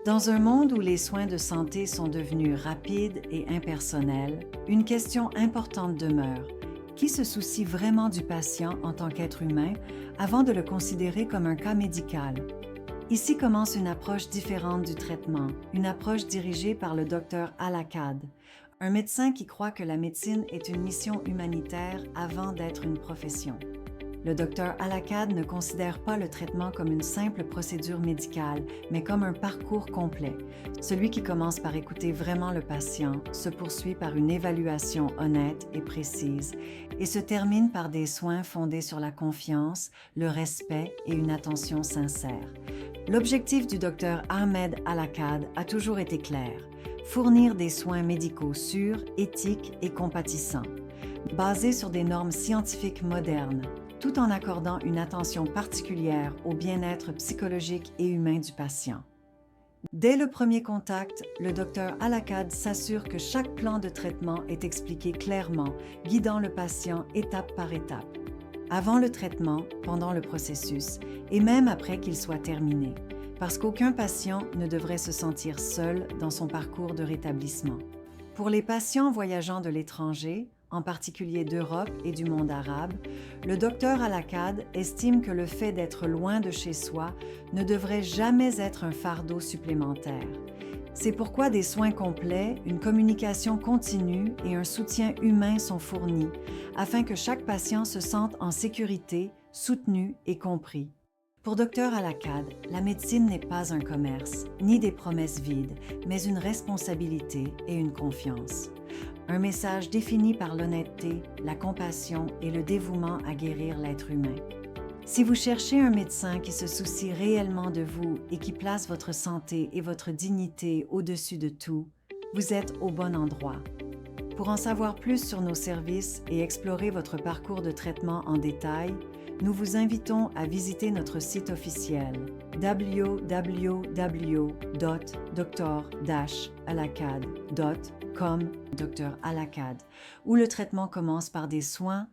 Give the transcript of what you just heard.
Dans un monde où les soins de santé sont devenus rapides et impersonnels, une question importante demeure. Qui se soucie vraiment du patient en tant qu'être humain avant de le considérer comme un cas médical? Ici commence une approche différente du traitement, une approche dirigée par le docteur Al-Akkad, un médecin qui croit que la médecine est une mission humanitaire avant d'être une profession. Le docteur Al-Akkad ne considère pas le traitement comme une simple procédure médicale, mais comme un parcours complet. Celui qui commence par écouter vraiment le patient se poursuit par une évaluation honnête et précise et se termine par des soins fondés sur la confiance, le respect et une attention sincère. L'objectif du docteur Ahmed Al-Akkad a toujours été clair: fournir des soins médicaux sûrs, éthiques et compatissants, basés sur des normes scientifiques modernes, tout en accordant une attention particulière au bien-être psychologique et humain du patient. Dès le premier contact, le docteur Al-Akkad s'assure que chaque plan de traitement est expliqué clairement, guidant le patient étape par étape, avant le traitement, pendant le processus et même après qu'il soit terminé, parce qu'aucun patient ne devrait se sentir seul dans son parcours de rétablissement. Pour les patients voyageant de l'étranger, en particulier d'Europe et du monde arabe, le docteur Al-Akkad estime que le fait d'être loin de chez soi ne devrait jamais être un fardeau supplémentaire. C'est pourquoi des soins complets, une communication continue et un soutien humain sont fournis, afin que chaque patient se sente en sécurité, soutenu et compris. Pour Dr Al-Akkad, la médecine n'est pas un commerce, ni des promesses vides, mais une responsabilité et une confiance. Un message défini par l'honnêteté, la compassion et le dévouement à guérir l'être humain. Si vous cherchez un médecin qui se soucie réellement de vous et qui place votre santé et votre dignité au-dessus de tout, vous êtes au bon endroit. Pour en savoir plus sur nos services et explorer votre parcours de traitement en détail, nous vous invitons à visiter notre site officiel www.dr-alakkad.com, Dr Al-Akkad, où le traitement commence par des soins